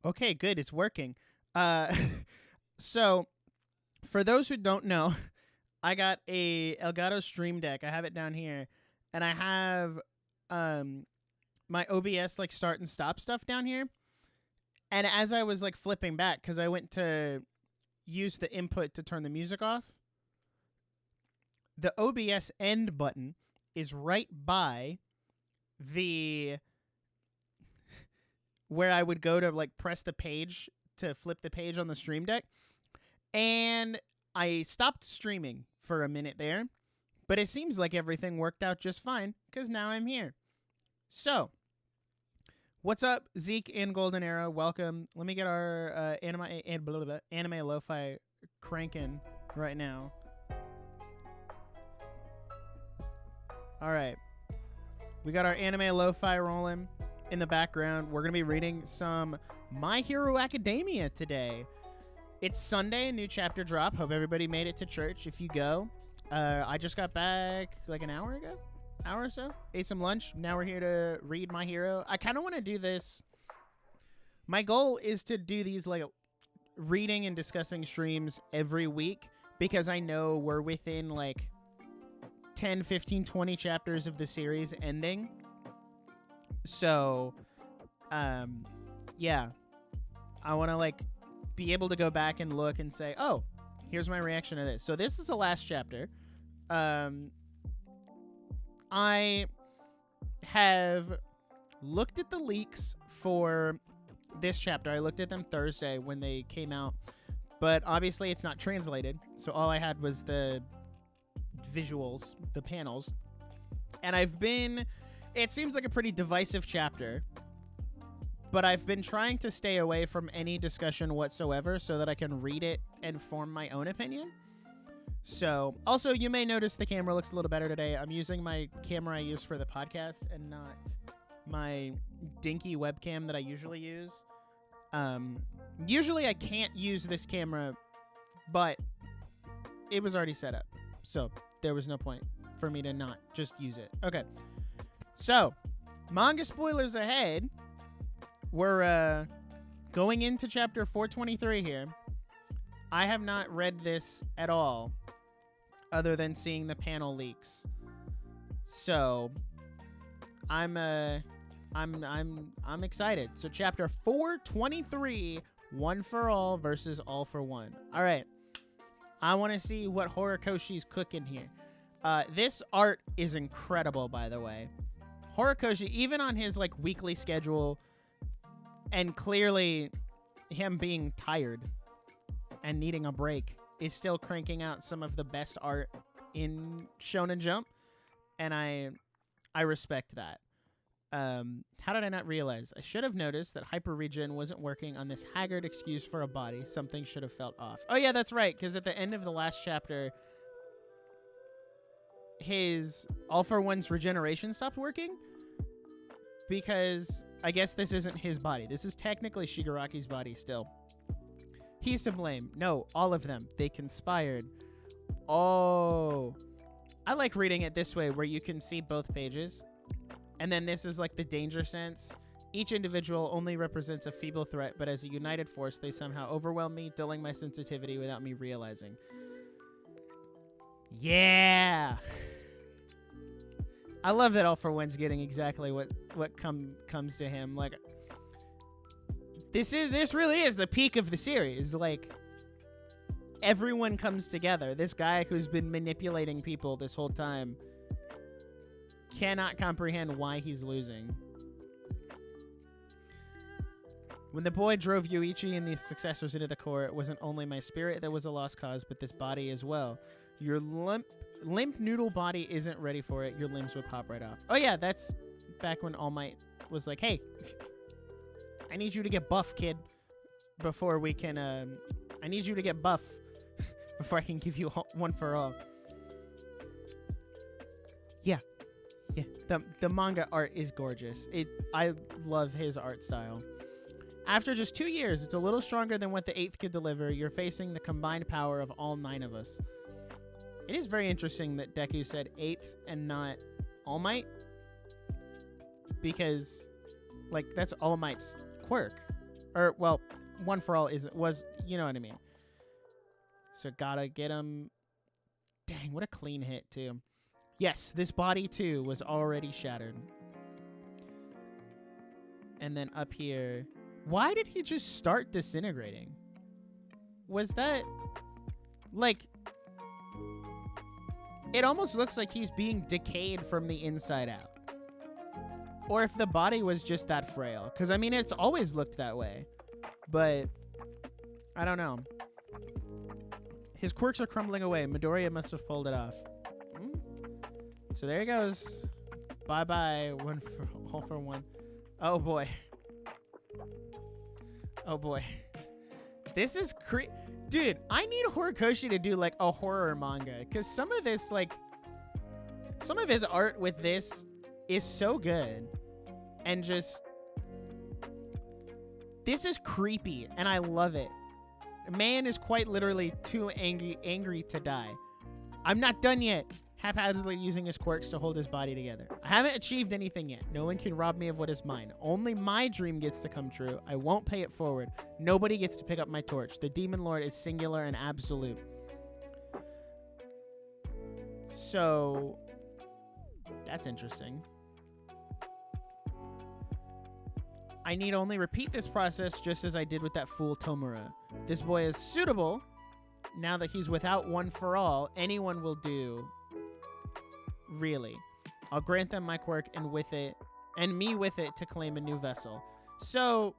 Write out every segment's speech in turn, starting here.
Okay, good. It's working. Uh, so, for those who don't know, I got a Elgato Stream Deck. I have it down here, and I have my OBS like start and stop stuff down here. And as I was like flipping back, because I went to use the input to turn the music off, the OBS end button is right by the where I would go to like press the page to flip the page on the Stream Deck. And I stopped streaming for a minute there, but it seems like everything worked out just fine because now I'm here. So, what's up, Zeke and Golden Arrow? Welcome. Let me get our anime lo-fi cranking right now. All right. We got our anime lo-fi rolling in the background. We're going to be reading some My Hero Academia today. It's Sunday, a new chapter drop. Hope everybody made it to church. If you go, I just got back like an hour or so. Ate some lunch. Now we're here to read My Hero. I kind of want to do this. My goal is to do these like reading and discussing streams every week because I know we're within like 10, 15, 20 chapters of the series ending. So, yeah, I want to like be able to go back and look and say, oh, here's my reaction to this. So this is the last chapter. I have looked at the leaks for this chapter. I looked at them Thursday when they came out, but obviously it's not translated. So all I had was the visuals, the panels. And it seems like a pretty divisive chapter, but I've been trying to stay away from any discussion whatsoever so that I can read it and form my own opinion. So, also, you may notice the camera looks a little better today. I'm using my camera I use for the podcast and not my dinky webcam that I usually use. Usually I can't use this camera, but it was already set up, so there was no point for me to not just use it. Okay, so manga spoilers ahead. We're going into chapter 423 here. I have not read this at all, other than seeing the panel leaks. So I'm excited. So chapter 423, One for All versus All for One. All right. I want to see what Horikoshi's cooking here. This art is incredible, by the way. Horikoshi, even on his like weekly schedule, and clearly him being tired and needing a break, is still cranking out some of the best art in Shonen Jump, and I respect that. How did I not realize? I should have noticed that hyperregen wasn't working on this haggard excuse for a body. Something should have felt off. Oh yeah, that's right, because at the end of the last chapter, his All for One's regeneration stopped working, because I guess this isn't his body. This is technically Shigaraki's body still. He's to blame. No, all of them. They conspired. Oh. I like reading it this way, where you can see both pages. And then this is like the danger sense. Each individual only represents a feeble threat, but as a united force, they somehow overwhelm me, dulling my sensitivity without me realizing. Yeah! I love that All for One's getting exactly what comes to him. Like, this really is the peak of the series. Like, everyone comes together. This guy who's been manipulating people this whole time cannot comprehend why he's losing. When the boy drove Yuichi and the successors into the core, it wasn't only my spirit that was a lost cause, but this body as well. Your limp noodle body isn't ready for it. Your limbs would pop right off. Oh yeah, that's back when All Might was like, hey, I need you to get buff, kid, before we can, I need you to get buff before I can give you One for All. Yeah. Yeah, the manga art is gorgeous. I love his art style. After just 2 years, it's a little stronger than what the 8th could deliver. You're facing the combined power of all 9 of us. It is very interesting that Deku said 8th and not All Might, because, like, that's All Might's quirk, Or, well, one for all was, you know what I mean. So gotta get him. Dang, what a clean hit, too. Yes, this body, too, was already shattered. And then up here. Why did he just start disintegrating? Was that... Like... It almost looks like he's being decayed from the inside out. Or if the body was just that frail. Because, I mean, it's always looked that way. But, I don't know. His quirks are crumbling away. Midoriya must have pulled it off. So there he goes. Bye-bye. All for one. Oh, boy. Oh, boy. This is Dude, I need Horikoshi to do, like, a horror manga. Because some of this, like... Some of his art with this is so good. And just... This is creepy, and I love it. Man is quite literally too angry to die. I'm not done yet. Haphazardly using his quirks to hold his body together. I haven't achieved anything yet. No one can rob me of what is mine. Only my dream gets to come true. I won't pay it forward. Nobody gets to pick up my torch. The Demon Lord is singular and absolute. So, that's interesting. I need only repeat this process just as I did with that fool Tomura. This boy is suitable. Now that he's without one for all, anyone will do. Really. I'll grant them my quirk and with it, and me with it to claim a new vessel. So,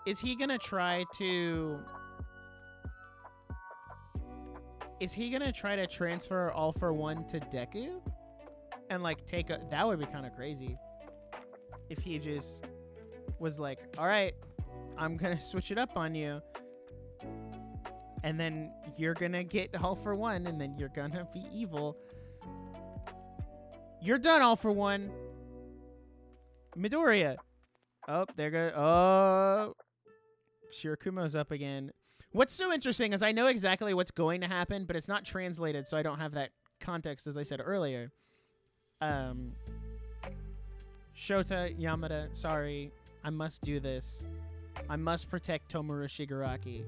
is he gonna try to... Is he gonna try to transfer All for One to Deku? And like take a... That would be kind of crazy. If he just was like, alright, I'm gonna switch it up on you. And then you're gonna get All for One, and then you're gonna be evil. You're done, All for One. Midoriya. Oh, there goes. Oh. Shirakumo's up again. What's so interesting is I know exactly what's going to happen, but it's not translated, so I don't have that context, as I said earlier. Shota, Yamada, sorry. I must do this. I must protect Tomura Shigaraki.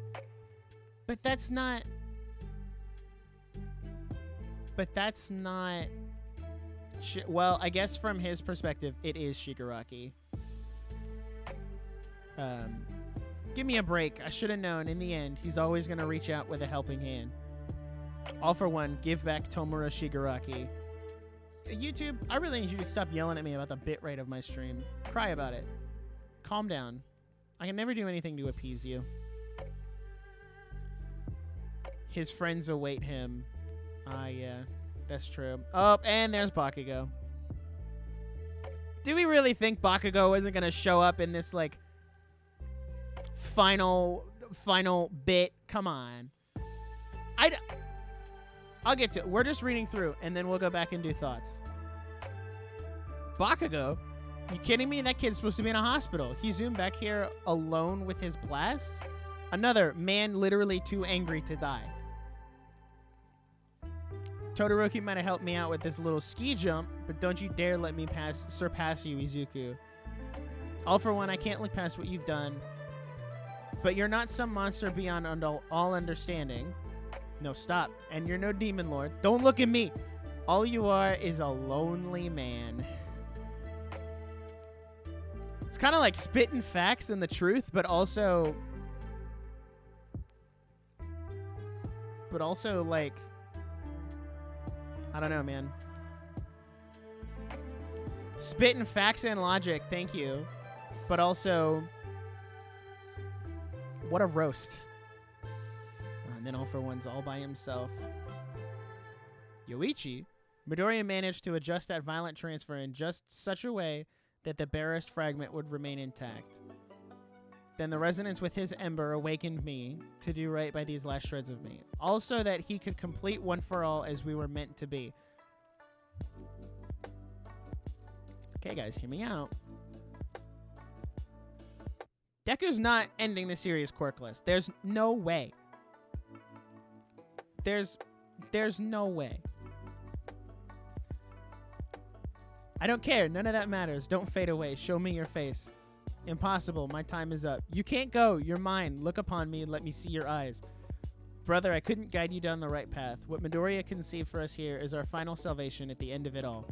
But that's not... Well, I guess from his perspective, it is Shigaraki. Give me a break. I should have known. In the end, he's always going to reach out with a helping hand. All for one, give back Tomura Shigaraki. YouTube, I really need you to stop yelling at me about the bitrate of my stream. Cry about it. Calm down. I can never do anything to appease you. His friends await him. Yeah. That's true. Oh, and there's Bakugo. Do we really think Bakugo isn't going to show up in this, like, final bit? Come on. I'll get to it. We're just reading through, and then we'll go back and do thoughts. Bakugo? You kidding me? That kid's supposed to be in a hospital. He zoomed back here alone with his blasts? Another man literally too angry to die. Todoroki might have helped me out with this little ski jump, but don't you dare let me surpass you, Izuku. All for one, I can't look past what you've done. But you're not some monster beyond all understanding. No, stop. And you're no demon lord. Don't look at me. All you are is a lonely man. It's kind of like spitting facts and the truth, but also like, I don't know, man. Spitting facts and logic, thank you. But also, what a roast. And then All for One's all by himself. Yoichi? Midoriya managed to adjust that violent transfer in just such a way that the barest fragment would remain intact. Then the resonance with his ember awakened me to do right by these last shreds of me. Also that he could complete one for all as we were meant to be. Okay, guys, hear me out. Deku's not ending the series quirkless. There's no way. There's no way. I don't care. None of that matters. Don't fade away. Show me your face. Impossible. My time is up. You can't go. You're mine. Look upon me and let me see your eyes. Brother, I couldn't guide you down the right path. What Midoriya conceived for us here is our final salvation at the end of it all.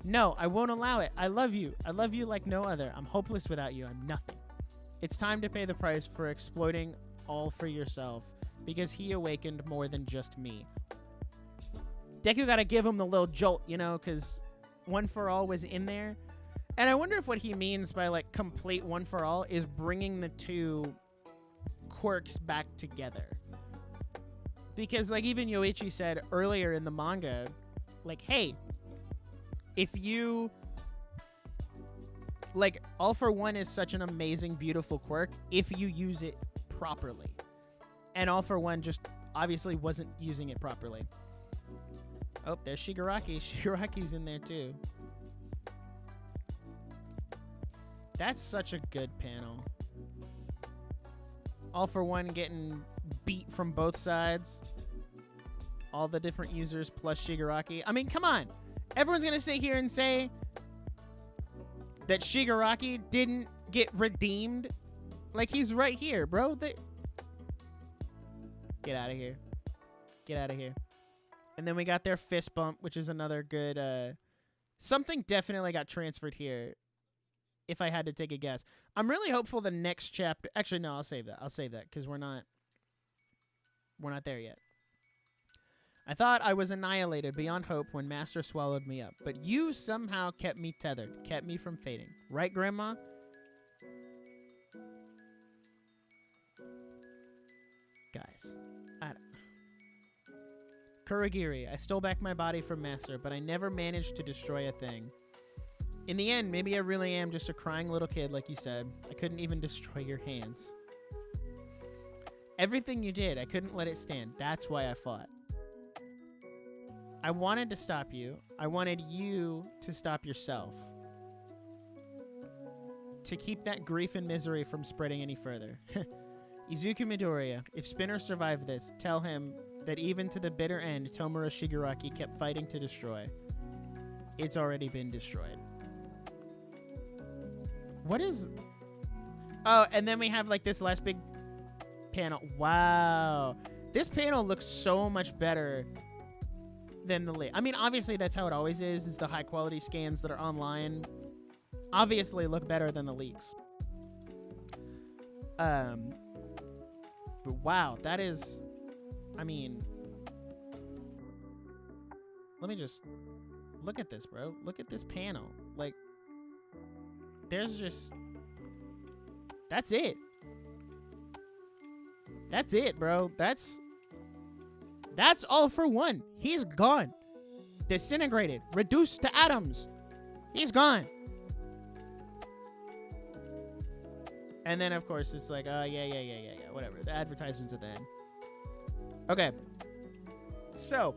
No, I won't allow it. I love you. I love you like no other. I'm hopeless without you. I'm nothing. It's time to pay the price for exploiting all for yourself, because he awakened more than just me. Deku gotta give him the little jolt, you know, because One for All was in there. And I wonder if what he means by, like, complete One for All is bringing the two quirks back together. Because, like, even Yoichi said earlier in the manga, like, hey, if you... Like, All for One is such an amazing, beautiful quirk if you use it properly. And All for One just obviously wasn't using it properly. Oh, there's Shigaraki. Shigaraki's in there, too. That's such a good panel. All for One getting beat from both sides. All the different users plus Shigaraki. I mean, come on. Everyone's going to sit here and say that Shigaraki didn't get redeemed. Like, he's right here, bro. Get out of here. Get out of here. And then we got their fist bump, which is another good... Something definitely got transferred here, if I had to take a guess. I'm really hopeful the next chapter... Actually, no, I'll save that. I'll save that, because we're not there yet. I thought I was annihilated beyond hope when Master swallowed me up, but you somehow kept me tethered, kept me from fading. Right, Grandma? Guys, Kurogiri, I stole back my body from Master, but I never managed to destroy a thing. In the end, maybe I really am just a crying little kid, like you said. I couldn't even destroy your hands. Everything you did, I couldn't let it stand. That's why I fought. I wanted to stop you. I wanted you to stop yourself. To keep that grief and misery from spreading any further. Izuku Midoriya, if Spinner survived this, tell him that even to the bitter end, Tomura Shigaraki kept fighting to destroy. It's already been destroyed. What is... Oh, and then we have, like, this last big panel. Wow. This panel looks so much better than the leak. I mean, obviously, that's how it always is the high-quality scans that are online obviously look better than the leaks. But wow, that is... I mean... Let me just... Look at this, bro. Look at this panel. Like... There's just... That's it. That's it, bro. That's All for One. He's gone. Disintegrated. Reduced to atoms. He's gone. And then, of course, it's like, yeah. Whatever. The advertisements at the end. Okay. So,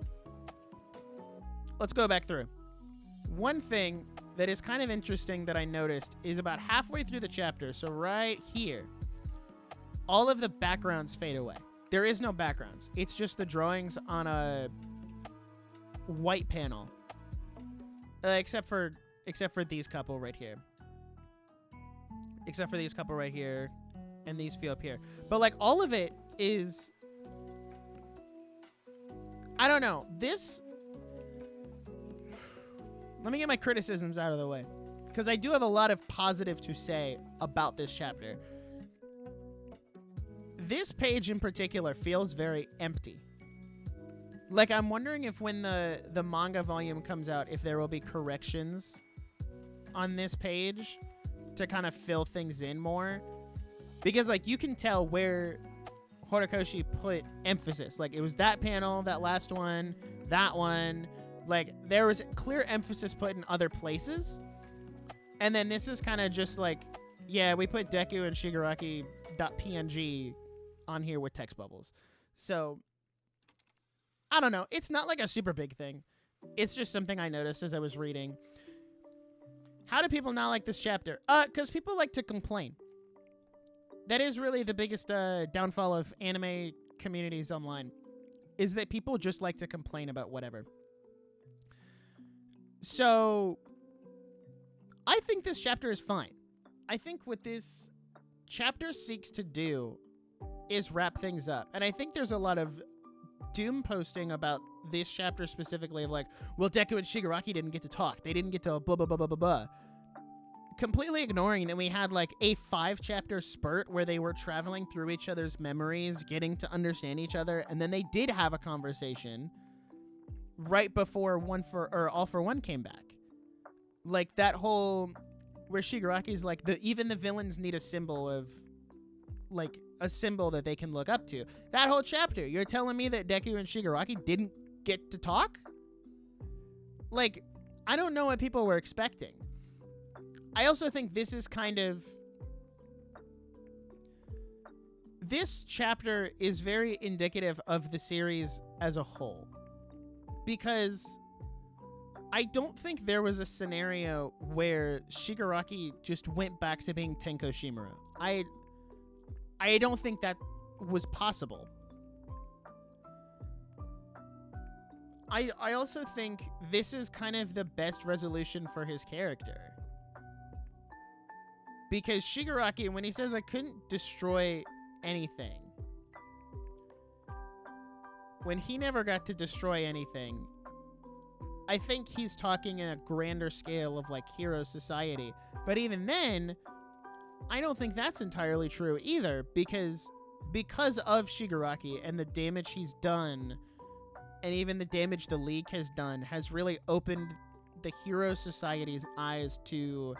let's go back through. One thing that is kind of interesting that I noticed is about halfway through the chapter, so right here, all of the backgrounds fade away. There is no backgrounds. It's just the drawings on a white panel. Except for these couple right here. Except for these couple right here and these few up here. But like all of it is... I don't know. This... Let me get my criticisms out of the way, because I do have a lot of positive to say about this chapter. This page in particular feels very empty. Like, I'm wondering if when the manga volume comes out, if there will be corrections on this page to kind of fill things in more. Because, like, you can tell where Horikoshi put emphasis. Like, it was that panel, that last one, that one. Like, there was clear emphasis put in other places. And then this is kind of just like, yeah, we put Deku and Shigaraki.png on here with text bubbles. So, I don't know. It's not like a super big thing. It's just something I noticed as I was reading. How do people not like this chapter? Because people like to complain. That is really the biggest downfall of anime communities online, is that people just like to complain about whatever. So, I think this chapter is fine. I think what this chapter seeks to do is wrap things up. And I think there's a lot of doom posting about this chapter specifically of like, well, Deku and Shigaraki didn't get to talk. They didn't get to blah, blah, blah, blah, blah, blah. Completely ignoring that we had like a 5-chapter spurt where they were traveling through each other's memories, getting to understand each other, and then they did have a conversation right before All for One came back. Like that whole where Shigaraki's like even the villains need a symbol of like a symbol that they can look up to. That whole chapter, you're telling me that Deku and Shigaraki didn't get to talk? Like, I don't know what people were expecting. I also think this is kind of... This chapter is very indicative of the series as a whole. Because I don't think there was a scenario where Shigaraki just went back to being Tenko Shimura. I don't think that was possible. I also think this is kind of the best resolution for his character. Because Shigaraki, when he says, I couldn't destroy anything, when he never got to destroy anything, I think he's talking in a grander scale of like hero society. But even then, I don't think that's entirely true either, because of Shigaraki and the damage he's done, and even the damage the League has done, has really opened the hero society's eyes to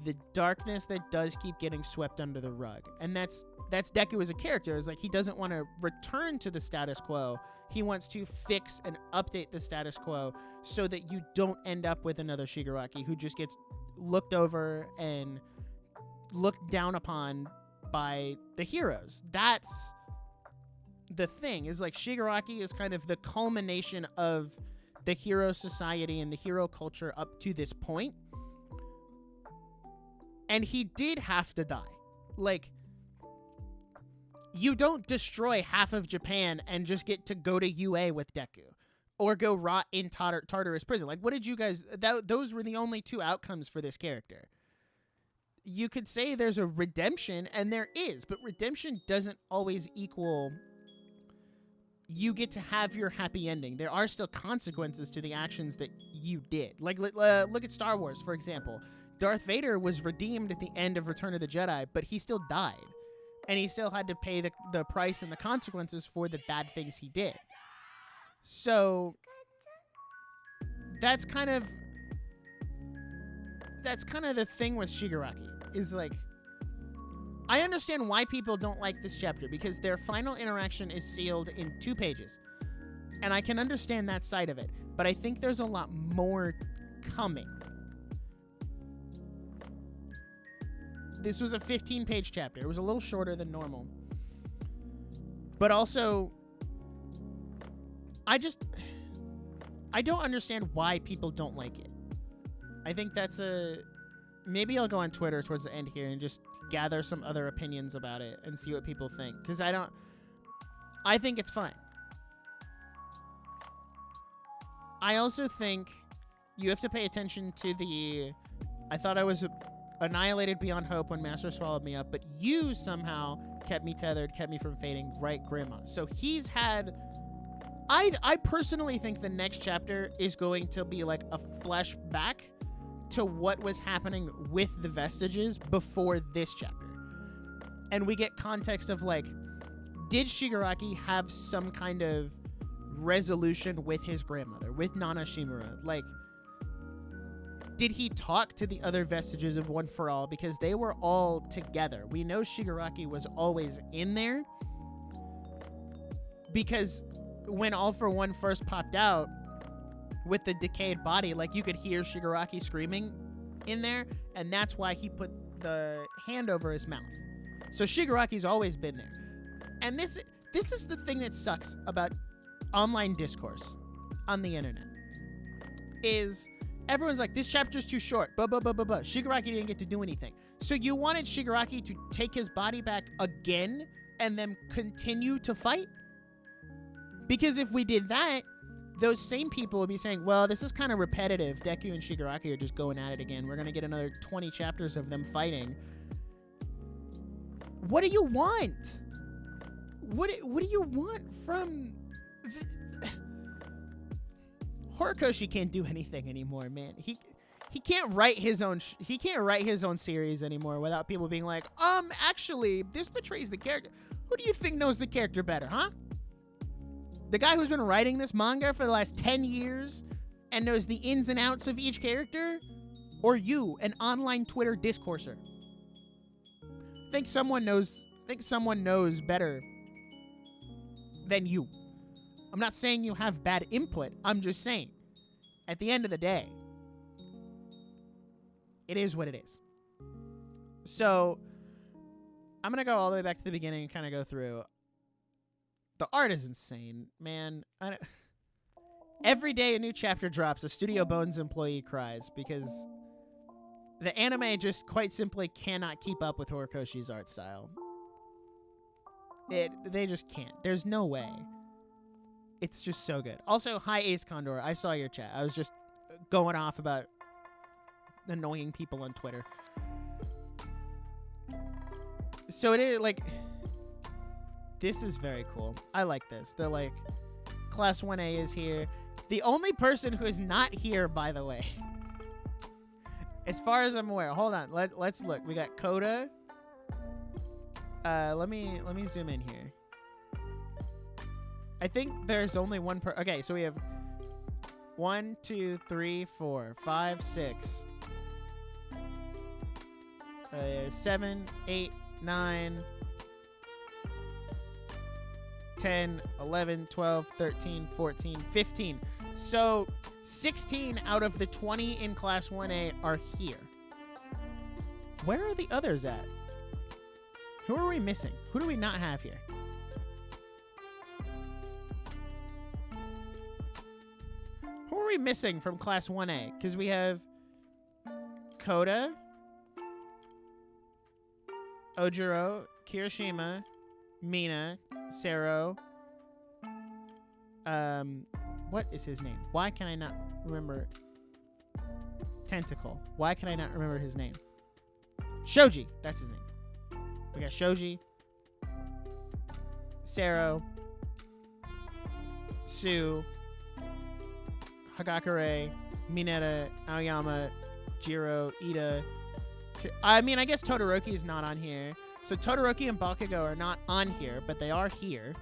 the darkness that does keep getting swept under the rug. And that's Deku as a character. It's like he doesn't want to return to the status quo. He wants to fix and update the status quo so that you don't end up with another Shigaraki who just gets looked over and looked down upon by the heroes. That's the thing, is like Shigaraki is kind of the culmination of the hero society and the hero culture up to this point. And he did have to die. Like, you don't destroy half of Japan and just get to go to UA with Deku. Or go rot in Tartarus prison. Like, what did you guys... those were the only two outcomes for this character. You could say there's a redemption, and there is. But redemption doesn't always equal... you get to have your happy ending. There are still consequences to the actions that you did. Like, look at Star Wars, for example. Darth Vader was redeemed at the end of Return of the Jedi, but he still died. And he still had to pay the price and the consequences for the bad things he did. So, that's kind of the thing with Shigaraki. Is like, I understand why people don't like this chapter, because their final interaction is sealed in 2 pages. And I can understand that side of it. But I think there's a lot more coming. This was a 15-page chapter. It was a little shorter than normal. But also, I don't understand why people don't like it. I think that's maybe I'll go on Twitter towards the end here and just gather some other opinions about it and see what people think. Because I think it's fine. I also think you have to pay attention to I thought I was annihilated beyond hope when Master swallowed me up, but you somehow kept me tethered, kept me from fading, right, Grandma? So he's had... I personally think the next chapter is going to be like a flashback to what was happening with the vestiges before this chapter. And we get context of like, did Shigaraki have some kind of resolution with his grandmother, with Nana Shimura? Like, did he talk to the other vestiges of One for All? Because they were all together. We know Shigaraki was always in there. Because when All for One first popped out with the decayed body, like, you could hear Shigaraki screaming in there. And that's why he put the hand over his mouth. So Shigaraki's always been there. And this is the thing that sucks about online discourse on the internet. Is... everyone's like, this chapter's too short. Blah, blah, blah, blah, blah. Shigaraki didn't get to do anything. So you wanted Shigaraki to take his body back again and then continue to fight? Because if we did that, those same people would be saying, well, this is kind of repetitive. Deku and Shigaraki are just going at it again. We're going to get another 20 chapters of them fighting. What do you want? What do you want from... Horikoshi can't do anything anymore, man. He can't write his own series anymore without people being like, actually, this betrays the character. Who do you think knows the character better, huh? The guy who's been writing this manga for the last 10 years and knows the ins and outs of each character? Or you, an online Twitter discourser? Think someone knows better than you. I'm not saying you have bad input. I'm just saying, at the end of the day, it is what it is. So, I'm going to go all the way back to the beginning and kind of go through. The art is insane, man. Every day a new chapter drops, a Studio Bones employee cries because the anime just quite simply cannot keep up with Horikoshi's art style. They just can't. There's no way. It's just so good. Also, hi Ace Condor. I saw your chat. I was just going off about annoying people on Twitter. So it is like, this is very cool. I like this. They're like, Class 1A is here. The only person who is not here, by the way, as far as I'm aware. Hold on. Let's look. We got Coda. Let me zoom in here. I think there's only one okay, so we have 1, 2, 3, 4, 5, 6, 7, 8, 9, 10, 11, 12, 13, 14, 15. So 16 out of the 20 in Class 1A are here. Where are the others at? Who are we missing? Who do we not have here? Who are we missing from Class 1A? Because we have Koda, Ojiro, Kirishima, Mina, Sero. What is his name? Why can I not remember? Tentacle. Why can I not remember his name? Shoji. That's his name. We got Shoji, Sero, Sue, Hagakure, Mineta, Aoyama, Jiro, Ida. I mean, I guess Todoroki is not on here. So Todoroki and Bakugo are not on here, but they are here.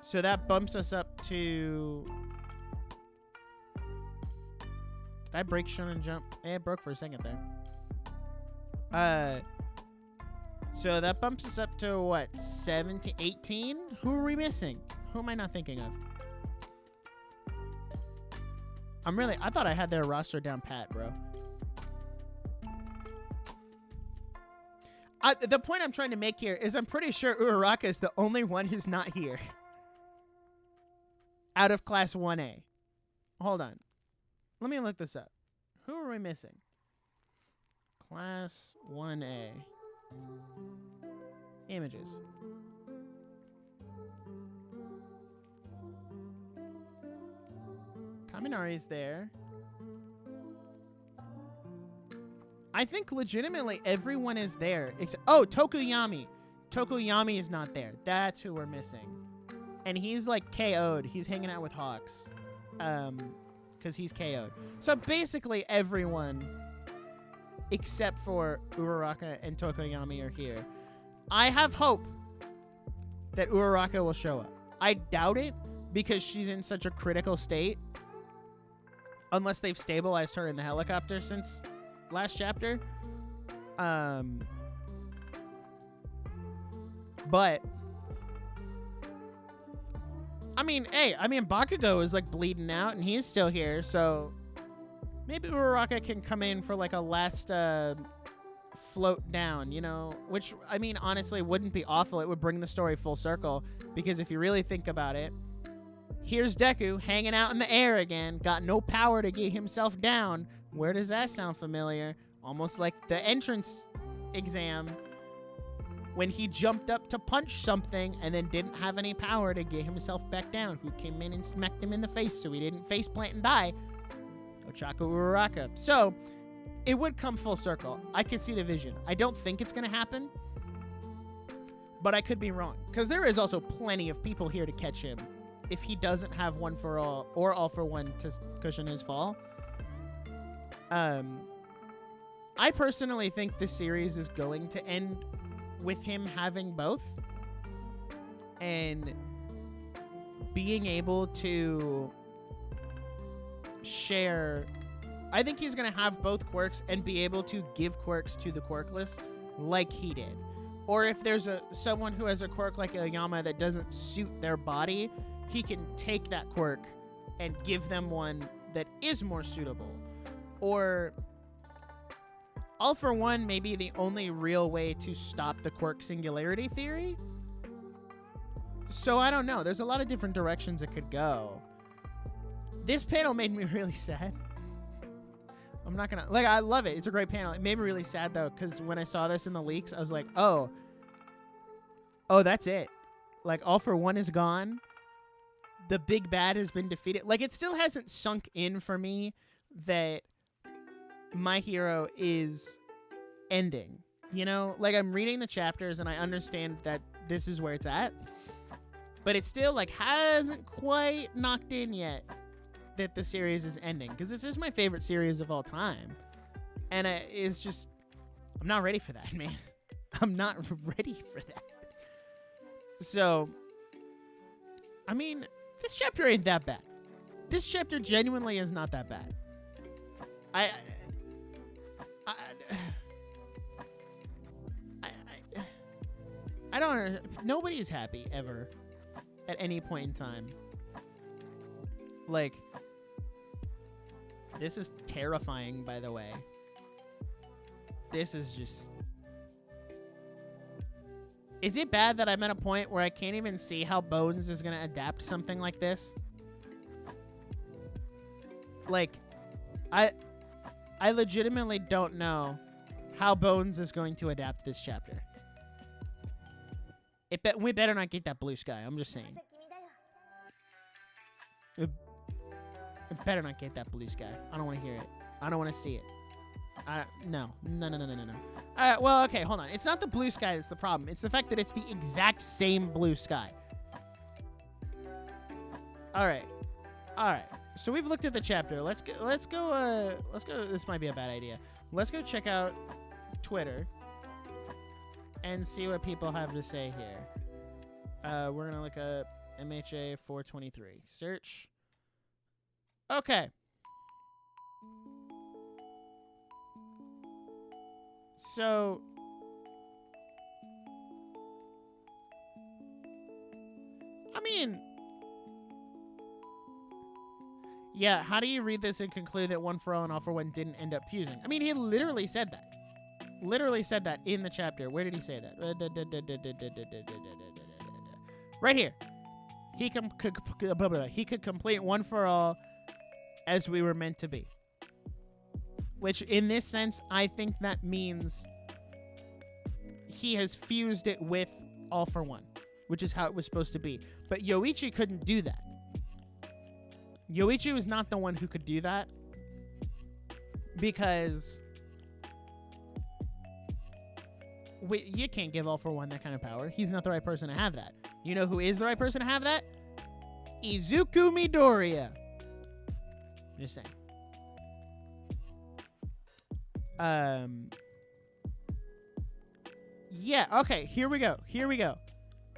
So that bumps us up to... Did I break Shonen Jump? It broke for a second there. So that bumps us up to what? 17, 18? Who are we missing? Who am I not thinking of? I thought I had their roster down pat, bro. The point I'm trying to make here is I'm pretty sure Uraraka is the only one who's not here. Out of Class 1A. Hold on. Let me look this up. Who are we missing? Class 1A. Images. Kaminari's there. I think legitimately everyone is there. Oh, Tokuyami. Tokuyami is not there. That's who we're missing. And he's like KO'd. He's hanging out with Hawks. Because he's KO'd. So basically everyone except for Uraraka and Tokoyami are here. I have hope that Uraraka will show up. I doubt it because she's in such a critical state. Unless they've stabilized her in the helicopter since last chapter. But I mean, hey, Bakugo is like bleeding out and he's still here, so maybe Uraraka can come in for like a last float down, you know, which I mean honestly wouldn't be awful. It would bring the story full circle because if you really think about it, here's Deku hanging out in the air again, got no power to get himself down. Where does that sound familiar? Almost like the entrance exam when he jumped up to punch something and then didn't have any power to get himself back down. Who came in and smacked him in the face so he didn't faceplant and die? Ochaku Uraraka. So, it would come full circle. I could see the vision. I don't think it's going to happen, but I could be wrong. Because there is also plenty of people here to catch him if he doesn't have one for all or all for one to cushion his fall. I personally think the series is going to end with him having both and being able to share. I think he's going to have both quirks and be able to give quirks to the quirkless like he did. Or if there's someone who has a quirk like a Yama that doesn't suit their body, he can take that quirk and give them one that is more suitable. Or all for one may be the only real way to stop the quirk singularity theory. So I don't know. There's a lot of different directions it could go. This panel made me really sad. I'm not gonna, like, I love it. It's a great panel. It made me really sad though, because when I saw this in the leaks, I was like, oh, that's it. Like, all for one is gone. The big bad has been defeated. Like, it still hasn't sunk in for me that My Hero is ending. You know, like, I'm reading the chapters and I understand that this is where it's at, but it still, like, hasn't quite knocked in yet that the series is ending, because this is my favorite series of all time, and it's just, I'm not ready for that, man. I'm not ready for that. So, I mean, this chapter ain't that bad. This chapter genuinely is not that bad. I don't know. Nobody is happy ever at any point in time. Like, this is terrifying, by the way. This is just... Is it bad that I'm at a point where I can't even see how Bones is going to adapt something like this? Like, I legitimately don't know how Bones is going to adapt this chapter. We better not get that blue sky. I'm just saying. It better not get that blue sky. I don't want to hear it. I don't want to see it. No. Well, okay, hold on. It's not the blue sky that's the problem. It's the fact that it's the exact same blue sky. All right. So we've looked at the chapter. Let's go. This might be a bad idea. Let's go check out Twitter and see what people have to say here. We're gonna look up MHA 423. Search. Okay. So, I mean, yeah, how do you read this and conclude that One for All and All for One didn't end up fusing? I mean, he literally said that. Literally said that in the chapter. Where did he say that? Right here. He could complete One for All as we were meant to be. Which, in this sense, I think that means he has fused it with All for One, which is how it was supposed to be. But Yoichi couldn't do that. Yoichi was not the one who could do that, because you can't give All for One that kind of power. He's not the right person to have that. You know who is the right person to have that? Izuku Midoriya. Just saying. Yeah, okay, here we go.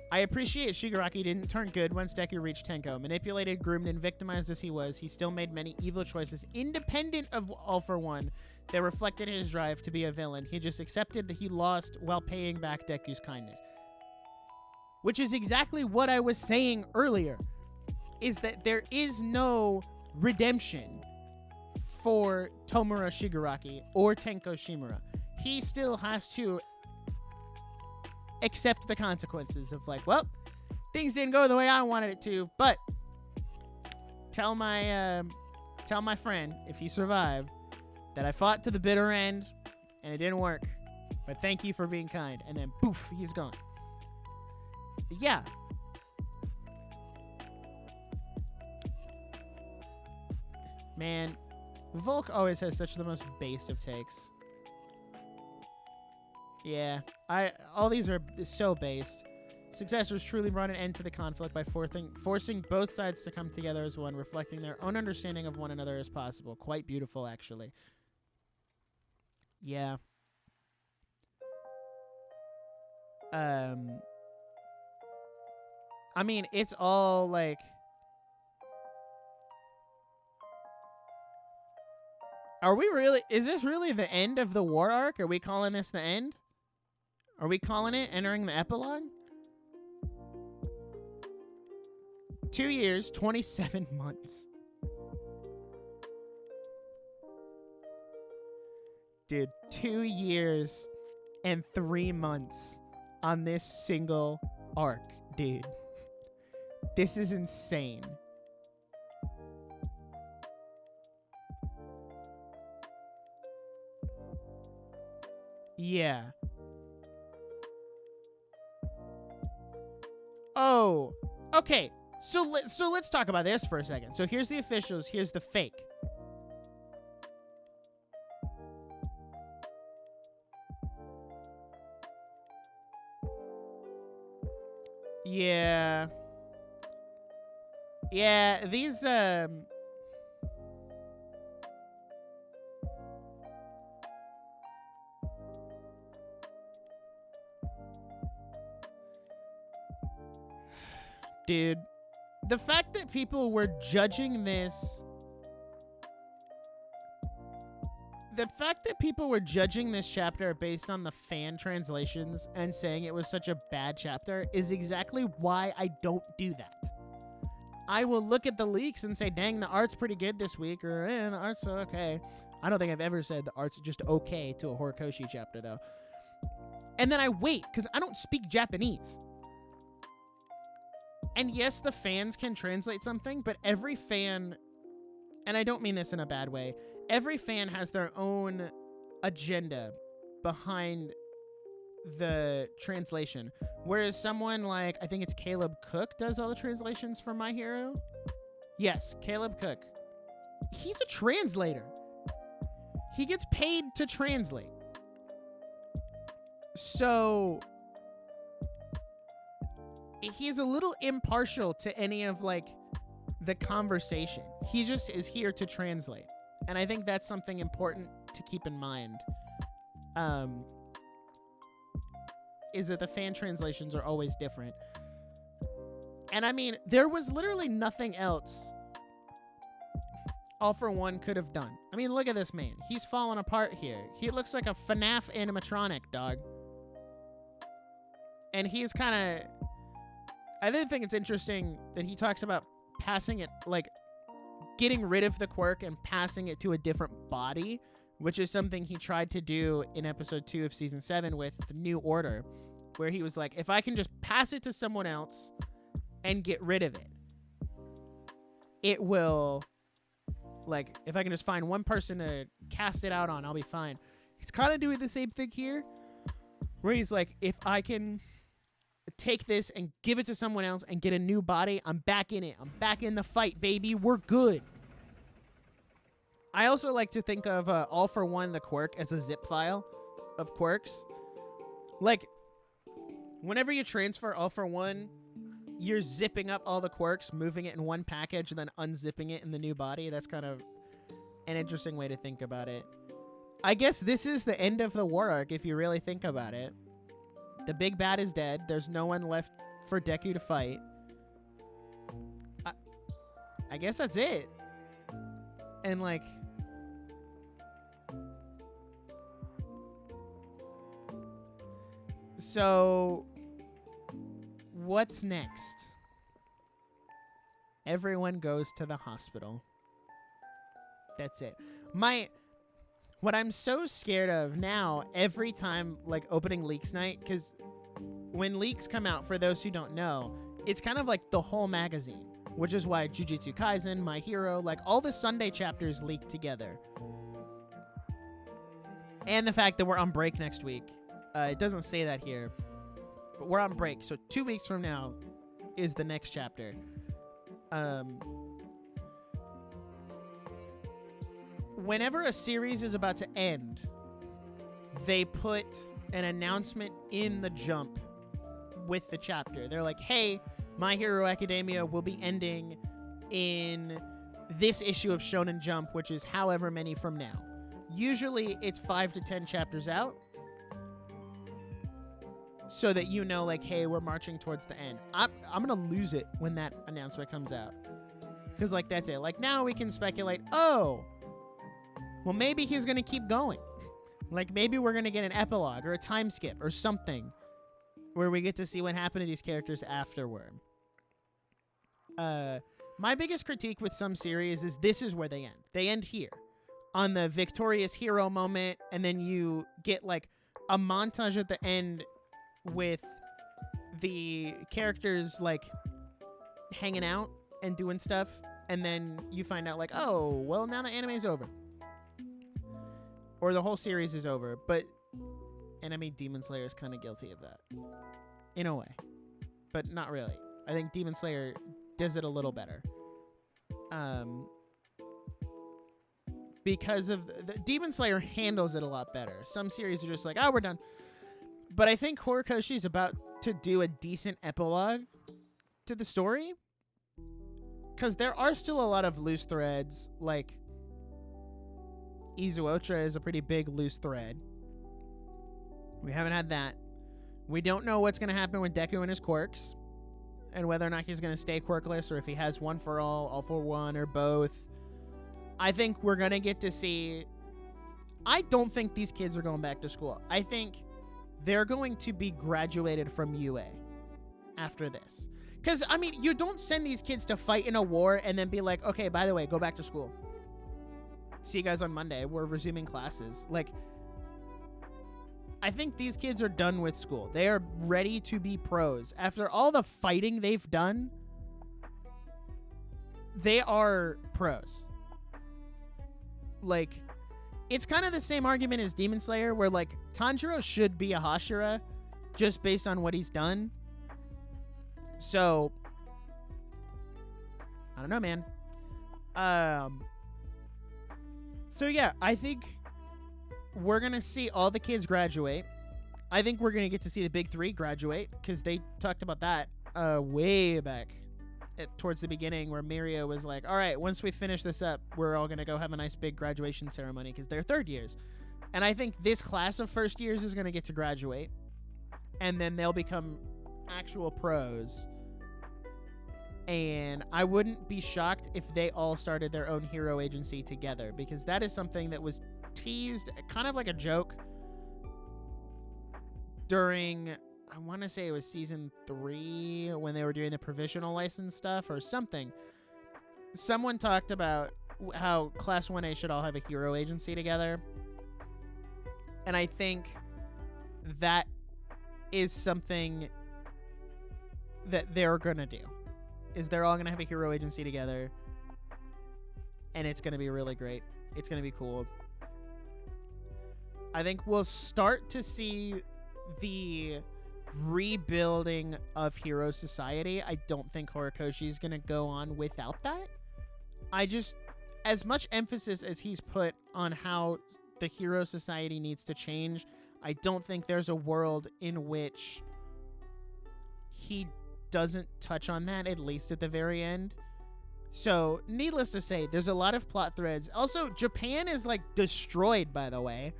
I appreciate Shigaraki didn't turn good once Deku reached Tenko. Manipulated, groomed, and victimized as he was, he still made many evil choices independent of All for One that reflected his drive to be a villain. He just accepted that he lost while paying back Deku's kindness. Which is exactly what I was saying earlier, is that there is no redemption for Tomura Shigaraki or Tenko Shimura. He still has to accept the consequences of, like, well, things didn't go the way I wanted it to, but tell my friend, if he survived, that I fought to the bitter end and it didn't work, but thank you for being kind. And then poof, he's gone. Yeah. Man, Volk always has such the most based of takes. Yeah, all these are so based. Successors truly run an end to the conflict by forcing both sides to come together as one, reflecting their own understanding of one another as possible. Quite beautiful, actually. Yeah. I mean, it's all like... Are we really... Is this really the end of the war arc? Are we calling this the end? Are we calling it entering the epilogue? 2 years, 27 months. Dude, 2 years and 3 months on this single arc, dude. This is insane. Yeah. Oh, okay. So let's talk about this for a second. So here's the officials, here's the fake. Yeah. Yeah, these dude, the fact that people were judging this... The fact that people were judging this chapter based on the fan translations and saying it was such a bad chapter is exactly why I don't do that. I will look at the leaks and say, dang, the art's pretty good this week, or the art's okay. I don't think I've ever said the art's just okay to a Horikoshi chapter, though. And then I wait, because I don't speak Japanese. And yes, the fans can translate something, but every fan, and I don't mean this in a bad way, every fan has their own agenda behind the translation. Whereas someone like, I think it's Caleb Cook does all the translations for My Hero. Yes, Caleb Cook. He's a translator. He gets paid to translate. So he's a little impartial to any of like the conversation. He just is here to translate. And I think that's something important to keep in mind. Is that the fan translations are always different. And I mean, there was literally nothing else All For One could have done. I mean, look at this man. He's falling apart here. He looks like a FNAF animatronic, dog. And he's kind of... I did think it's interesting that he talks about passing it, like, getting rid of the quirk and passing it to a different body, which is something he tried to do in episode 2 of season 7 with the New Order, where he was like, if I can just pass it to someone else and get rid of it, it will, like, if I can just find one person to cast it out on, I'll be fine. He's kind of doing the same thing here, where he's like, if I can take this and give it to someone else and get a new body, I'm back in it. I'm back in the fight, baby. We're good. I also like to think of All For One, the quirk, as a zip file of quirks. Like, whenever you transfer All For One, you're zipping up all the quirks, moving it in one package, and then unzipping it in the new body. That's kind of an interesting way to think about it. I guess this is the end of the war arc, if you really think about it. The big bad is dead. There's no one left for Deku to fight. I guess that's it. And, like... So... What's next? Everyone goes to the hospital. That's it. What I'm so scared of now, every time, like, opening leaks night, because when leaks come out, for those who don't know, it's kind of like the whole magazine, which is why Jujutsu Kaisen, My Hero, like, all the Sunday chapters leak together. And the fact that we're on break next week. It doesn't say that here, but we're on break, so 2 weeks from now is the next chapter. whenever a series is about to end, they put an announcement in the Jump with the chapter. They're like, hey, My Hero Academia will be ending in this issue of Shonen Jump, which is however many from now. Usually it's 5 to 10 chapters out, so that you know, like, hey, we're marching towards the end. I'm going to lose it when that announcement comes out. Because, like, that's it. Like, now we can speculate, oh, well, maybe he's going to keep going. Like, maybe we're going to get an epilogue or a time skip or something where we get to see what happened to these characters afterward. My biggest critique with some series is this is where they end. They end here on the victorious hero moment, and then you get, like, a montage at the end with the characters, like, hanging out and doing stuff, and then you find out, like, oh, well, now the anime's over. Or the whole series is over. But Enemy Demon Slayer is kind of guilty of that. In a way. But not really. I think Demon Slayer does it a little better. Because of the Demon Slayer handles it a lot better. Some series are just like, oh, we're done. But I think Horikoshi's about to do a decent epilogue to the story. Because there are still a lot of loose threads. Like, Izuotra is a pretty big loose thread. We haven't had that. We don't know what's going to happen with Deku and his quirks. And whether or not he's going to stay quirkless, or if he has one for all for one, or both. I think we're going to get to see... I don't think these kids are going back to school. I think they're going to be graduated from UA after this. Because, I mean, you don't send these kids to fight in a war and then be like, okay, by the way, go back to school. See you guys on Monday. We're resuming classes. Like, I think these kids are done with school. They are ready to be pros. After all the fighting they've done, they are pros. Like, it's kind of the same argument as Demon Slayer, where, like, Tanjiro should be a Hashira just based on what he's done. So, I don't know, man. So, yeah, I think we're going to see all the kids graduate. I think we're going to get to see the big three graduate, because they talked about that way back towards the beginning, where Miria was like, all right, once we finish this up, we're all going to go have a nice big graduation ceremony, because they're third years. And I think this class of first years is going to get to graduate, and then they'll become actual pros. And I wouldn't be shocked if they all started their own hero agency together, because that is something that was teased kind of like a joke during, I want to say it was season 3 when they were doing the provisional license stuff or something. Someone talked about how Class 1A should all have a hero agency together. And I think that is something that they're going to do. Is they're all going to have a hero agency together. And it's going to be really great. It's going to be cool. I think we'll start to see the rebuilding of Hero Society. I don't think Horikoshi is going to go on without that. I just, as much emphasis as he's put on how the Hero Society needs to change, I don't think there's a world in which he doesn't touch on that, at least at the very end. So, needless to say, there's a lot of plot threads. Also, Japan is, like, destroyed, by the way.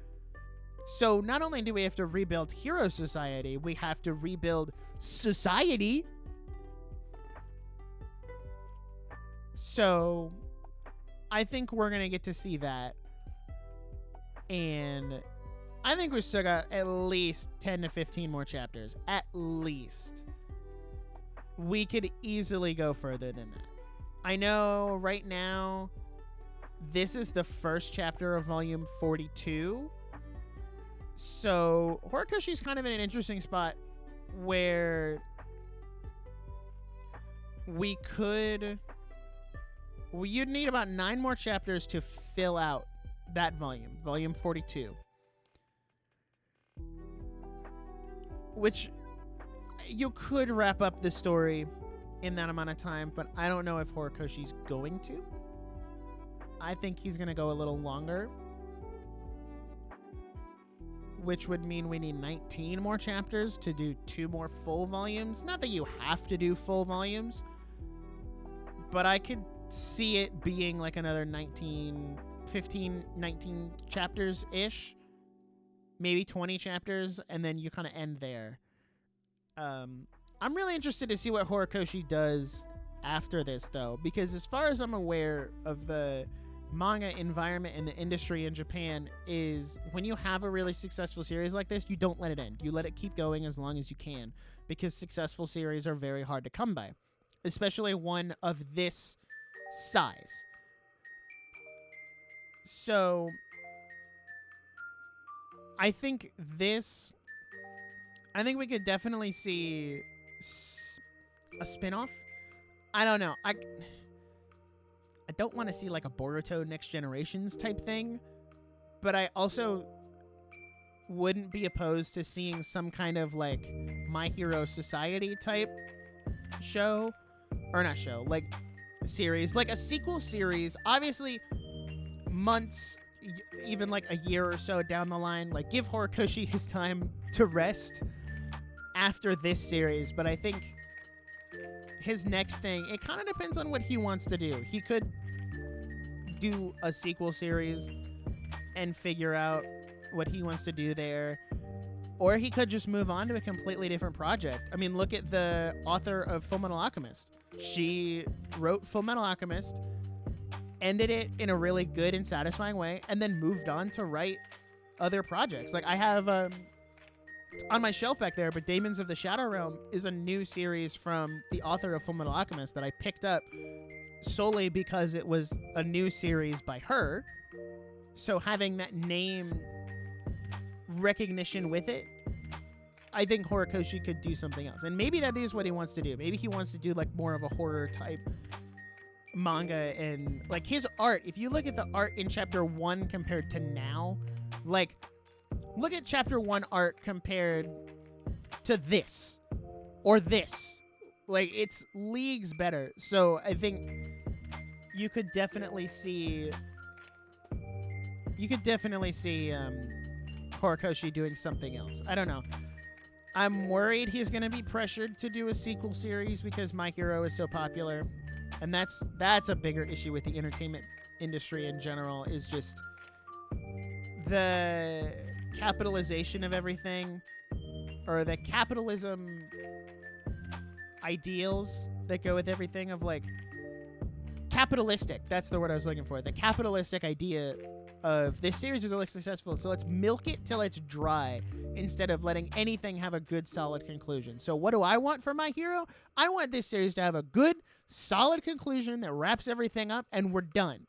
So, not only do we have to rebuild Hero Society, we have to rebuild society. So, I think we're going to get to see that. And I think we still got at least 10 to 15 more chapters. At least. We could easily go further than that. I know right now, this is the first chapter of volume 42. So, Horikoshi's kind of in an interesting spot where you'd need about 9 more chapters to fill out that volume, volume 42. Which you could wrap up the story in that amount of time, but I don't know if Horikoshi's going to. I think he's going to go a little longer, which would mean we need 19 more chapters to do 2 more full volumes. Not that you have to do full volumes, but I could see it being like another 15, 19 chapters-ish. Maybe 20 chapters, and then you kind of end there. I'm really interested to see what Horikoshi does after this, though, because as far as I'm aware of the manga environment and the industry in Japan is when you have a really successful series like this, you don't let it end. You let it keep going as long as you can, because successful series are very hard to come by, especially one of this size. So I think we could definitely see a spin-off. I don't know. I don't want to see like a Boruto Next Generations type thing, but I also wouldn't be opposed to seeing some kind of like My Hero Society type show, or not show, like series, like a sequel series. Obviously, months, even like a year or so down the line, like give Horikoshi his time to rest after this series. But I think his next thing, it kind of depends on what he wants to do. He could do a sequel series and figure out what he wants to do there, or he could just move on to a completely different project. I mean, look at the author of Fullmetal Alchemist. She wrote Fullmetal Alchemist, ended it in a really good and satisfying way, and then moved on to write other projects. Like, I have on my shelf back there, but Daemons of the Shadow Realm is a new series from the author of Fullmetal Alchemist that I picked up solely because it was a new series by her. So having that name recognition with it, I think Horikoshi could do something else. And maybe that is what he wants to do. Maybe he wants to do like more of a horror type manga, and like his art, if you look at the art in chapter 1 compared to now, like look at chapter 1 art compared to this or this, like it's leagues better. So I think you could definitely see Horikoshi doing something else. I don't know. I'm worried he's going to be pressured to do a sequel series because My Hero is so popular. And that's a bigger issue with the entertainment industry in general, is just the capitalization of everything, or the capitalism ideals that go with everything, of like capitalistic. That's the word I was looking for. The capitalistic idea of this series is really successful, so let's milk it till it's dry instead of letting anything have a good, solid conclusion. So what do I want for My Hero? I want this series to have a good, solid conclusion that wraps everything up, and we're done.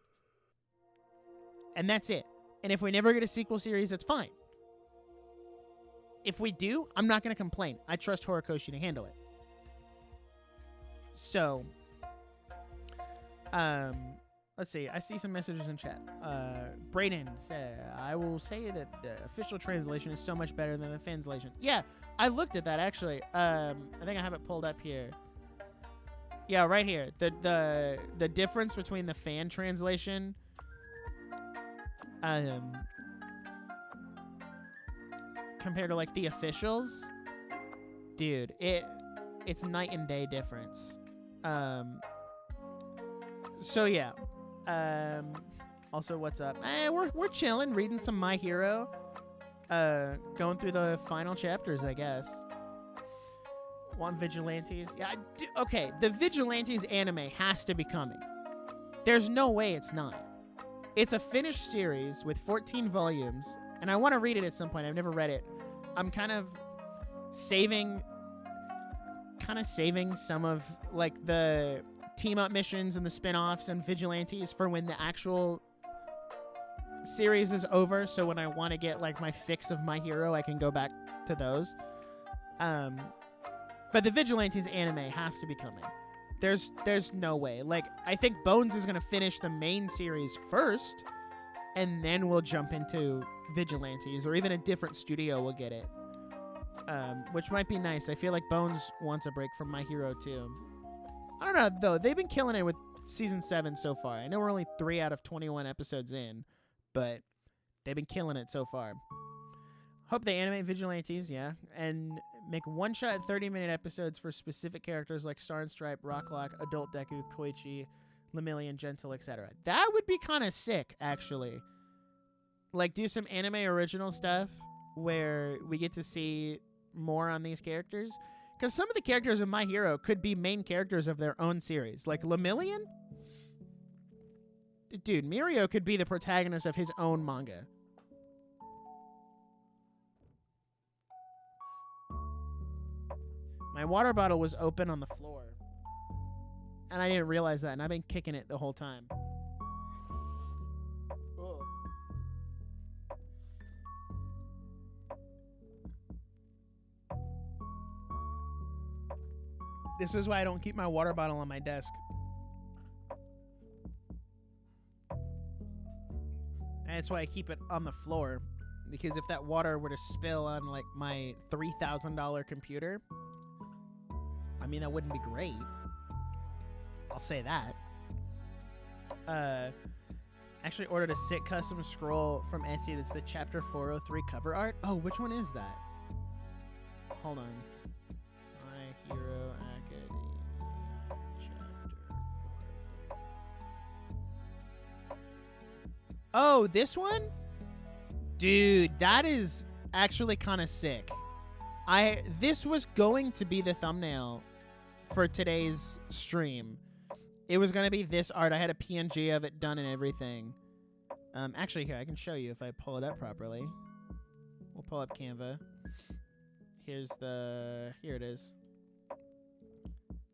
And that's it. And if we never get a sequel series, that's fine. If we do, I'm not going to complain. I trust Horikoshi to handle it. So, let's see. I see some messages in chat. Brayden said, I will say that the official translation is so much better than the fanslation. Yeah, I looked at that, actually. I think I have it pulled up here. Yeah, right here. The difference between the fan translation compared to like the officials, dude, it's night and day difference. So yeah. Also, what's up? We're chilling, reading some My Hero, going through the final chapters, I guess. Want Vigilantes? Yeah, okay, the Vigilantes anime has to be coming. There's no way it's not. It's a finished series with 14 volumes, and I want to read it at some point. I've never read it. I'm kind of saving some of like the team-up missions and the spin-offs and Vigilantes for when the actual series is over, so when I want to get like my fix of My Hero, I can go back to those. But the Vigilantes anime has to be coming. There's no way. Like, I think Bones is going to finish the main series first, and then we'll jump into Vigilantes, or even a different studio will get it, which might be nice. I feel like Bones wants a break from My Hero too. I don't know, though. They've been killing it with season 7 so far. I know we're only 3 out of 21 episodes in, but they've been killing it so far. Hope they animate vigilantes, yeah, and make one-shot 30-minute episodes for specific characters like Star and Stripe, Rocklock, Adult Deku, Koichi, Lemillion, Gentle, etc. That would be kind of sick, actually. Like, do some anime original stuff where we get to see more on these characters. Because some of the characters in My Hero could be main characters of their own series. Like, Lemillion? Dude, Mirio could be the protagonist of his own manga. My water bottle was open on the floor. And I didn't realize that, and I've been kicking it the whole time. Ugh. This is why I don't keep my water bottle on my desk. And that's why I keep it on the floor. Because if that water were to spill on, like, my $3,000 computer, I mean, that wouldn't be great. I'll say that. Actually ordered a sick custom scroll from Etsy that's the chapter 403 cover art. Oh, which one is that? Hold on. My Hero Academia chapter 403. Oh, this one? Dude, that is actually kind of sick. This was going to be the thumbnail for today's stream. It was going to be this art. I had a PNG of it done and everything. Actually, here, I can show you if I pull it up properly. We'll pull up Canva. Here it is.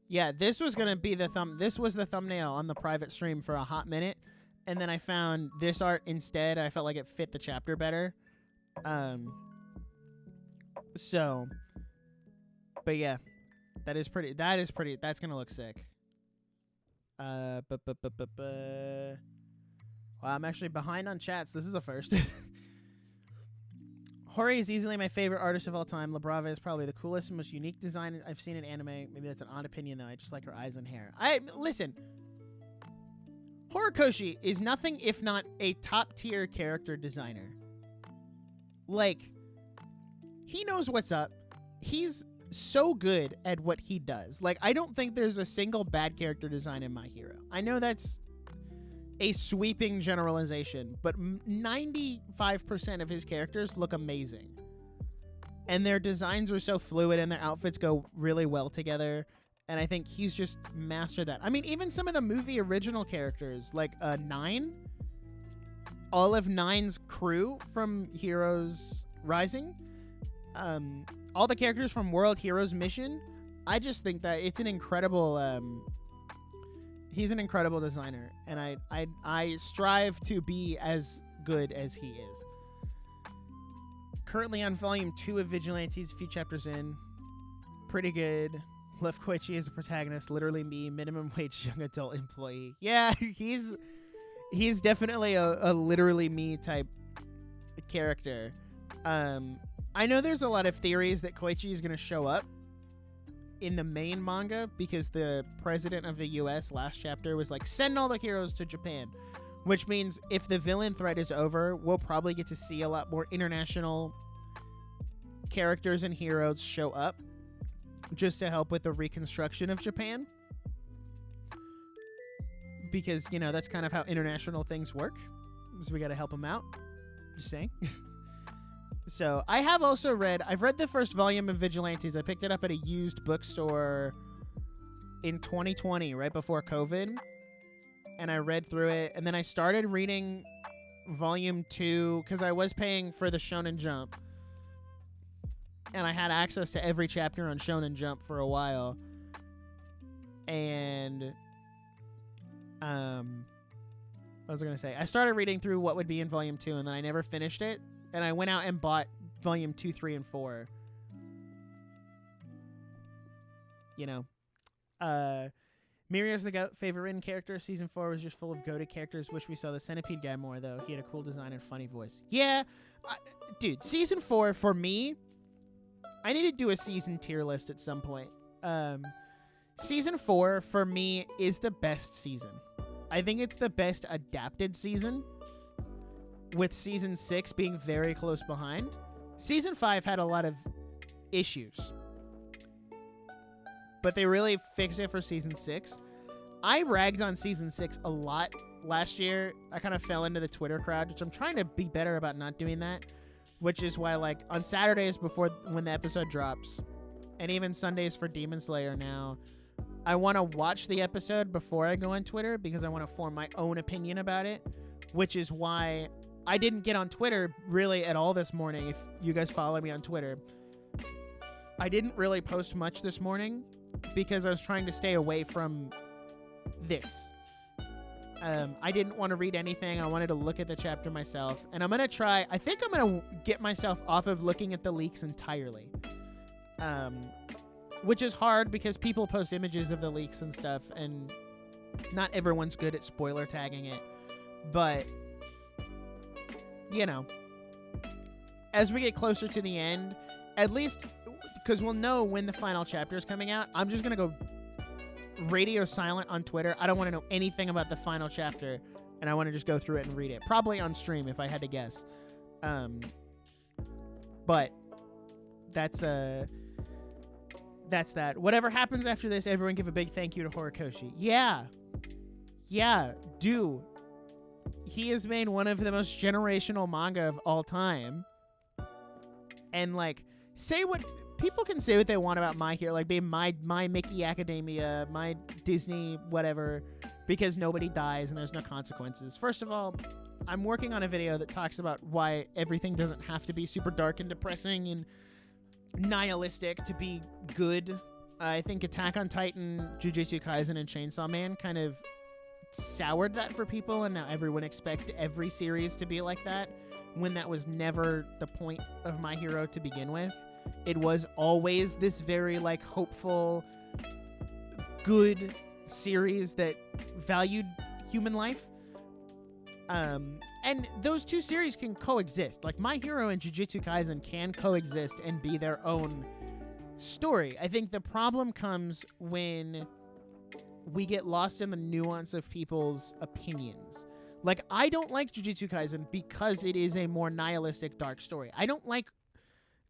Yeah, this was going to be this was the thumbnail on the private stream for a hot minute. And then I found this art instead. I felt like it fit the chapter better. But yeah, that's going to look sick. Wow, I'm actually behind on chats. This is a first. Hori is easily my favorite artist of all time. Labrava is probably the coolest and most unique design I've seen in anime. Maybe that's an odd opinion, though. I just like her eyes and hair. Listen. Horikoshi is nothing if not a top-tier character designer. Like, he knows what's up. He's so good at what he does. Like, I don't think there's a single bad character design in My Hero. I know that's a sweeping generalization, but 95% of his characters look amazing. And their designs are so fluid and their outfits go really well together. And I think he's just mastered that. I mean, even some of the movie original characters, like Nine, all of Nine's crew from Heroes Rising, all the characters from World Heroes Mission, I just think that it's an incredible, he's an incredible designer, and I strive to be as good as he is. Currently on volume 2 of Vigilantes, a few chapters in. Pretty good. Love Koichi as a protagonist, literally me, minimum wage young adult employee. Yeah, he's definitely a literally me type character. I know there's a lot of theories that Koichi is going to show up in the main manga because the president of the US last chapter was like, send all the heroes to Japan, which means if the villain threat is over, we'll probably get to see a lot more international characters and heroes show up just to help with the reconstruction of Japan. Because, you know, that's kind of how international things work. So we got to help them out. Just saying. So I have also I've read the first volume of Vigilantes. I picked it up at a used bookstore in 2020, right before COVID. And I read through it. And then I started reading volume 2 because I was paying for the Shonen Jump. And I had access to every chapter on Shonen Jump for a while. And what was I going to say? I started reading through what would be in volume 2, and then I never finished it. And I went out and bought volume 2, 3, and 4. You know. Mirio's the GOAT. Favorite written character. Season 4 was just full of goated characters. Wish we saw the Centipede guy more, though. He had a cool design and funny voice. Yeah. Dude, Season 4, for me, I need to do a season tier list at some point. Season 4, for me, is the best season. I think it's the best adapted season, with Season 6 being very close behind. Season 5 had a lot of issues, but they really fixed it for Season 6. I ragged on Season 6 a lot last year. I kind of fell into the Twitter crowd, which I'm trying to be better about not doing that, which is why, like, on Saturdays before when the episode drops, and even Sundays for Demon Slayer now, I want to watch the episode before I go on Twitter because I want to form my own opinion about it, which is why I didn't get on Twitter really at all this morning. If you guys follow me on Twitter, I didn't really post much this morning because I was trying to stay away from this. I didn't want to read anything. I wanted to look at the chapter myself, and I think I'm going to get myself off of looking at the leaks entirely. Which is hard because people post images of the leaks and stuff, and not everyone's good at spoiler tagging it. But, you know, as we get closer to the end, at least because we'll know when the final chapter is coming out, I'm just going to go radio silent on Twitter. I don't want to know anything about the final chapter, and I want to just go through it and read it. Probably on stream if I had to guess. But that's that. Whatever happens after this, everyone give a big thank you to Horikoshi. Yeah, do. He has made one of the most generational manga of all time. And, like, people can say what they want about My Hero, like being my Mickey Academia, my Disney, whatever, because nobody dies and there's no consequences. First of all, I'm working on a video that talks about why everything doesn't have to be super dark and depressing and nihilistic to be good. I think Attack on Titan, Jujutsu Kaisen, and Chainsaw Man kind of soured that for people, and now everyone expects every series to be like that, when that was never the point of My Hero to begin with. It was always this very, like, hopeful, good series that valued human life. And those two series can coexist. Like, My Hero and Jujutsu Kaisen can coexist and be their own story. I think the problem comes when we get lost in the nuance of people's opinions. Like, I don't like Jujutsu Kaisen because it is a more nihilistic, dark story.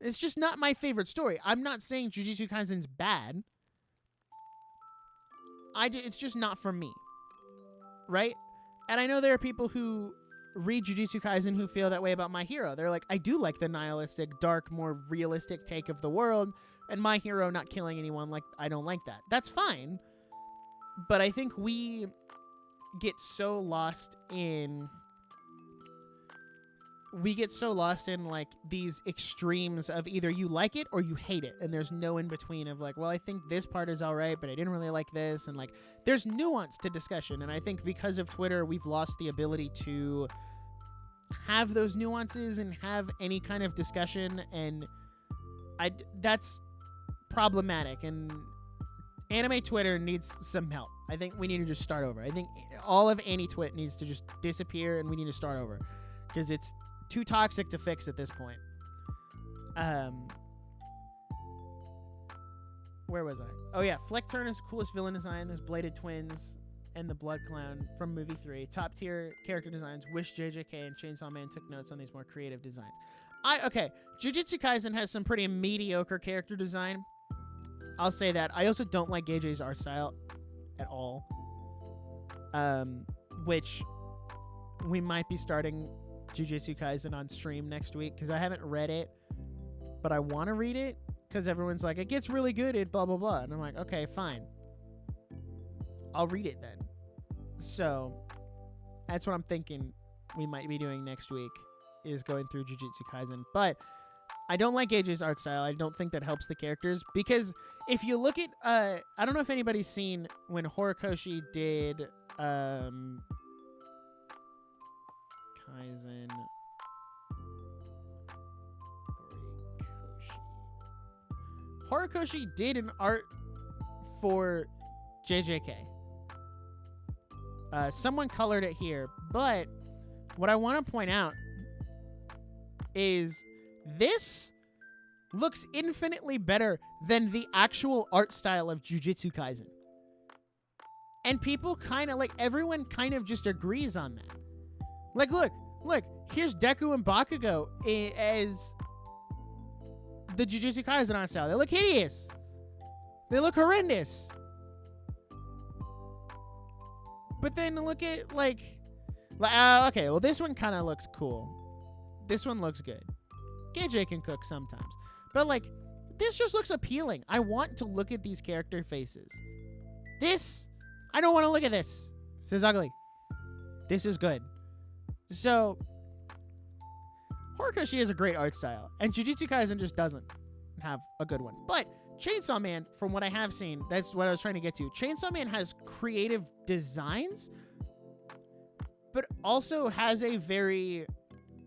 It's just not my favorite story. I'm not saying Jujutsu Kaisen's bad. It's just not for me. Right? And I know there are people who read Jujutsu Kaisen who feel that way about My Hero. They're like, I do like the nihilistic, dark, more realistic take of the world, and My Hero not killing anyone, like, I don't like that. That's fine. But I think we get so lost in like these extremes of either you like it or you hate it, and there's no in between of like, well, I think this part is all right, but I didn't really like this, and like there's nuance to discussion. And I think because of Twitter, we've lost the ability to have those nuances and have any kind of discussion, and that's problematic. And anime Twitter needs some help. I think we need to just start over. I think all of Anti-Twit needs to just disappear, and we need to start over because it's too toxic to fix at this point. Where was I? Oh yeah, Fleckthorn is the coolest villain design. There's Bladed Twins and the Blood Clown from movie 3. Top tier character designs. Wish JJK and Chainsaw Man took notes on these more creative designs. Okay, Jujutsu Kaisen has some pretty mediocre character design. I'll say that. I also don't like Geige's art style at all. Which we might be starting Jujutsu Kaisen on stream next week because I haven't read it, but I want to read it because everyone's like, it gets really good at blah, blah, blah. And I'm like, okay, fine. I'll read it then. So that's what I'm thinking we might be doing next week, is going through Jujutsu Kaisen. But I don't like Geige's art style. I don't think that helps the characters because if you look at, I don't know if anybody's seen when Horikoshi did Kaisen. Horikoshi did an art for JJK. Someone colored it here, but what I want to point out is this looks infinitely better than the actual art style of Jujutsu Kaisen. And people kind of, like, everyone kind of just agrees on that. Like, look, here's Deku and Bakugo as the Jujutsu Kaisen art style. They look hideous. They look horrendous. But then look at, okay, well, this one kind of looks cool. This one looks good. KJ can cook sometimes. But, like, this just looks appealing. I want to look at these character faces. This, I don't want to look at this. This is ugly. This is good. So, Horikoshi has a great art style, and Jujutsu Kaisen just doesn't have a good one. But Chainsaw Man, from what I have seen, that's what I was trying to get to. Chainsaw Man has creative designs, but also has a very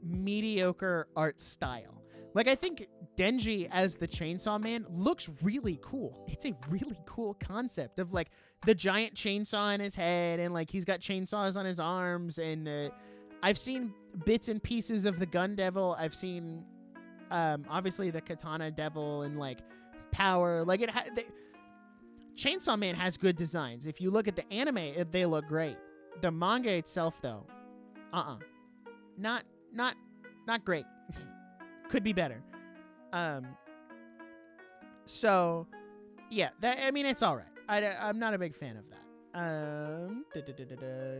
mediocre art style. Like, I think Denji as the Chainsaw Man looks really cool. It's a really cool concept of, like, the giant chainsaw in his head, and, like, he's got chainsaws on his arms, and I've seen bits and pieces of the Gun Devil. I've seen, obviously, the Katana Devil and, like, Power. Like, Chainsaw Man has good designs. If you look at the anime, they look great. The manga itself, though, not great. Could be better. So, yeah, it's all right. I'm not a big fan of that.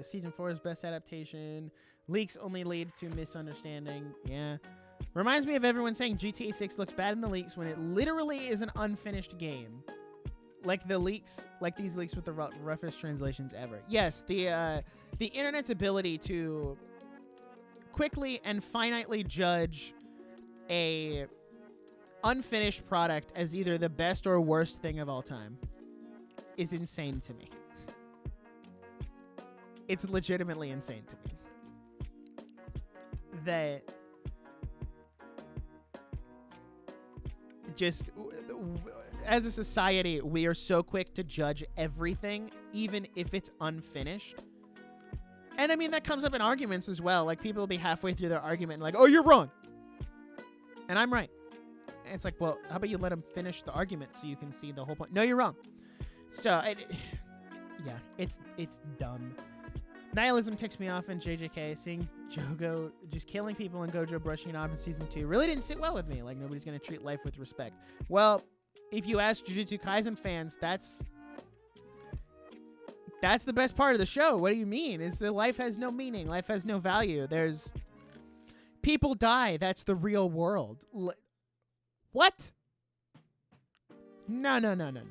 Season 4's best adaptation. Leaks only lead to misunderstanding. Yeah. Reminds me of everyone saying GTA 6 looks bad in the leaks when it literally is an unfinished game. Like the leaks, like these leaks with the roughest translations ever. Yes, the internet's ability to quickly and finitely judge a unfinished product as either the best or worst thing of all time is insane to me. It's legitimately insane to me. That just, as a society, we are so quick to judge everything, even if it's unfinished. And I mean, that comes up in arguments as well. Like, people will be halfway through their argument and like, oh, you're wrong. And I'm right. And it's like, well, how about you let them finish the argument so you can see the whole point? No, you're wrong. So, yeah, it's dumb. Nihilism ticks me off in JJK. Seeing Jogo just killing people and Gojo brushing it off in Season 2 really didn't sit well with me. Like, nobody's going to treat life with respect. Well, if you ask Jujutsu Kaisen fans, that's the best part of the show. What do you mean? It's that life has no meaning. Life has no value. There's... People die. That's the real world. What? No.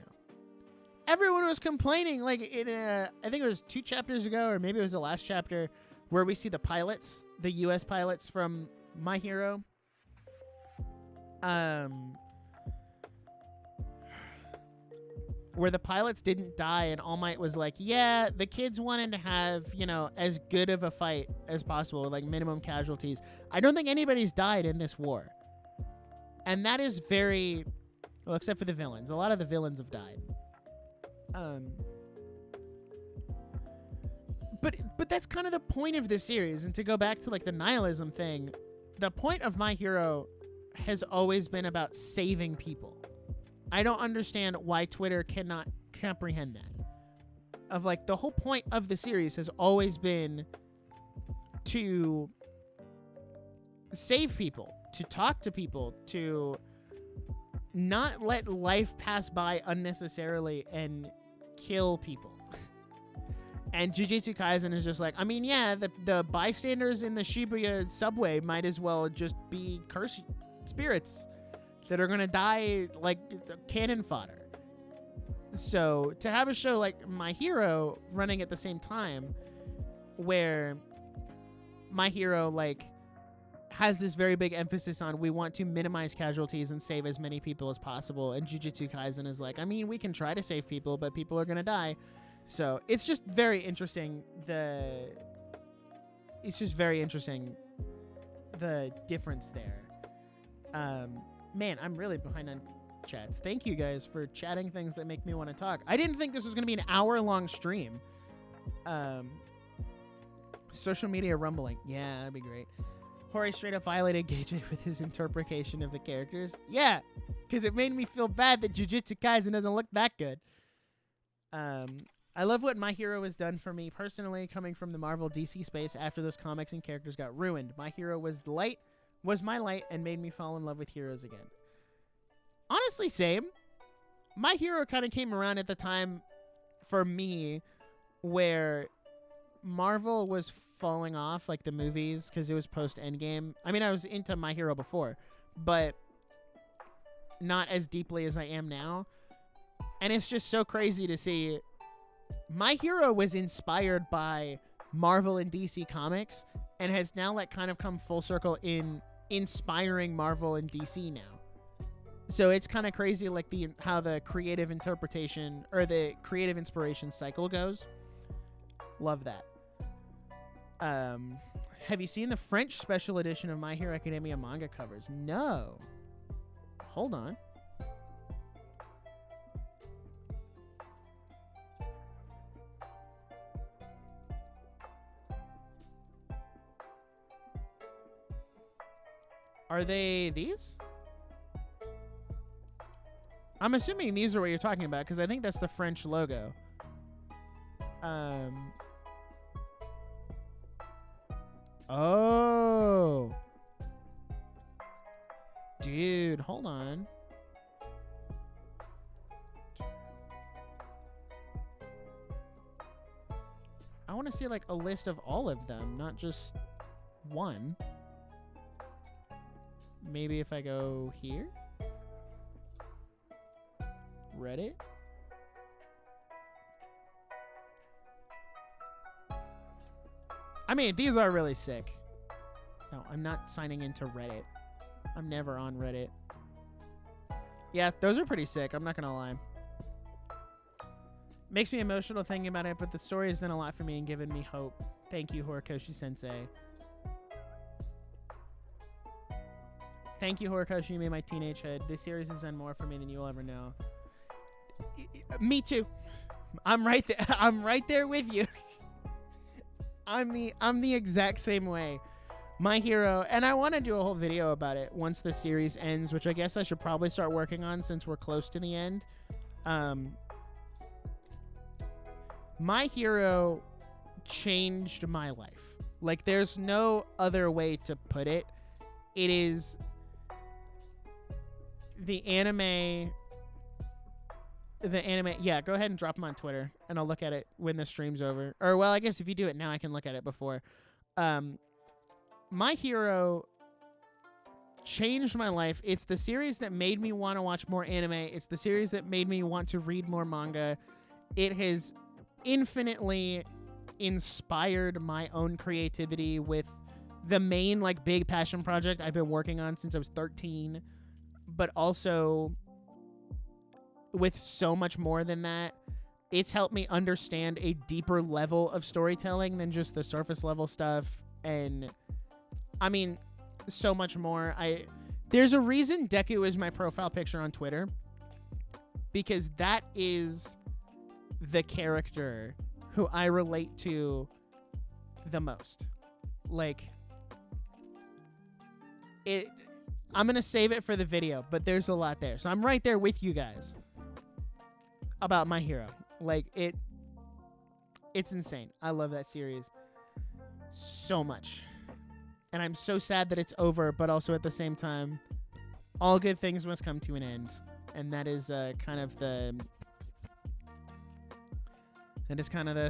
Everyone was complaining, like, in I think it was 2 chapters ago, or maybe it was the last chapter, where we see the pilots, the U.S. pilots from My Hero. Where the pilots didn't die, and All Might was like, yeah, the kids wanted to have, as good of a fight as possible, like minimum casualties. I don't think anybody's died in this war. And that is very, well, except for the villains. A lot of the villains have died. But that's kind of the point of this series. And to go back to, like, the nihilism thing, the point of My Hero has always been about saving people. I don't understand why Twitter cannot comprehend that. Of, like, the whole point of the series has always been to save people, to talk to people, to not let life pass by unnecessarily and kill people. And Jujutsu Kaisen is just like, I mean, yeah, the bystanders in the Shibuya subway might as well just be cursed spirits that are going to die like cannon fodder. So to have a show like My Hero running at the same time, where My Hero, like, has this very big emphasis on we want to minimize casualties and save as many people as possible, and Jujutsu Kaisen is like, I mean, we can try to save people, but people are going to die. So it's just very interesting. It's just very interesting, the difference there. Man, I'm really behind on chats. Thank you guys for chatting things that make me want to talk. I didn't think this was going to be an hour-long stream. Social media rumbling. Yeah, that'd be great. Hori straight up violated Gage with his interpretation of the characters. Yeah, because it made me feel bad that Jujutsu Kaisen doesn't look that good. I love what My Hero has done for me personally, coming from the Marvel DC space after those comics and characters got ruined. My Hero was my light, and made me fall in love with heroes again. Honestly, same. My Hero kind of came around at the time for me where Marvel was falling off, like the movies, because it was post-Endgame. I mean, I was into My Hero before, but not as deeply as I am now. And it's just so crazy to see. My Hero was inspired by Marvel and DC comics and has now like kind of come full circle in inspiring Marvel and DC now. So it's kind of crazy like how the creative interpretation or the creative inspiration cycle goes. Love that. Have you seen the French special edition of My Hero Academia manga covers? No. Hold on. Are they these? I'm assuming these are what you're talking about because I think that's the French logo. Oh. Dude, hold on. I want to see like a list of all of them, not just one. Maybe if I go here. Reddit. I mean, these are really sick. No, I'm not signing into Reddit. I'm never on Reddit. Yeah, those are pretty sick. I'm not going to lie. Makes me emotional thinking about it, but the story has done a lot for me and given me hope. Thank you, Horikoshi-sensei. Thank you, Horikoshi. You made my teenage hood. This series has done more for me than you will ever know. Me too. I'm right there. I'm right there with you. I'm the exact same way. My Hero, and I want to do a whole video about it once the series ends, which I guess I should probably start working on since we're close to the end. My Hero changed my life. Like, there's no other way to put it. It is the anime. Yeah, go ahead and drop them on Twitter, and I'll look at it when the stream's over. Or, well, I guess if you do it now, I can look at it before. My Hero changed my life. It's the series that made me want to watch more anime. It's the series that made me want to read more manga. It has infinitely inspired my own creativity with the main, like, big passion project I've been working on since I was 13, but also with so much more than that. It's helped me understand a deeper level of storytelling than just the surface level stuff. And I mean, so much more. There's a reason Deku is my profile picture on Twitter, because that is the character who I relate to the most. Like, I'm going to save it for the video, but there's a lot there. So I'm right there with you guys about My Hero. Like, it's insane. I love that series so much. And I'm so sad that it's over, but also at the same time, all good things must come to an end. And that is kind of the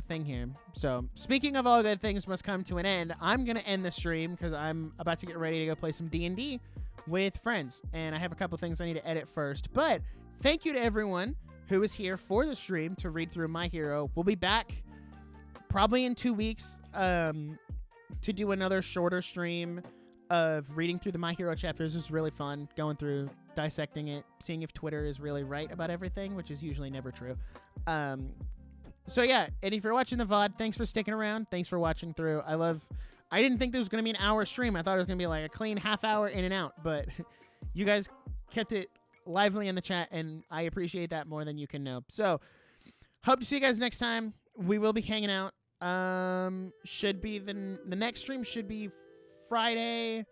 thing here. So, speaking of all good things must come to an end, I'm going to end the stream because I'm about to get ready to go play some D&D with friends. And I have a couple things I need to edit first. But thank you to everyone who was here for the stream to read through My Hero. We'll be back probably in 2 weeks to do another shorter stream of reading through the My Hero chapters. Is really fun, going through, dissecting it, seeing if Twitter is really right about everything, which is usually never true. So yeah, and if you're watching the VOD, thanks for sticking around. Thanks for watching through. I didn't think there was going to be an hour stream. I thought it was going to be like a clean half hour in and out, but you guys kept it lively in the chat, and I appreciate that more than you can know. So, hope to see you guys next time. We will be hanging out. Should be the next stream should be Friday.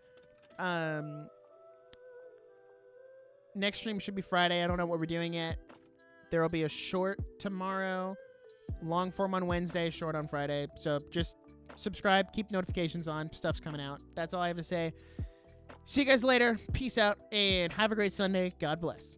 Next stream should be Friday. I don't know what we're doing yet. There will be a short tomorrow. long form on Wednesday, short on Friday. So just subscribe, keep notifications on. Stuff's coming out. That's all I have to say. See you guys later. Peace out and have a great Sunday. God bless.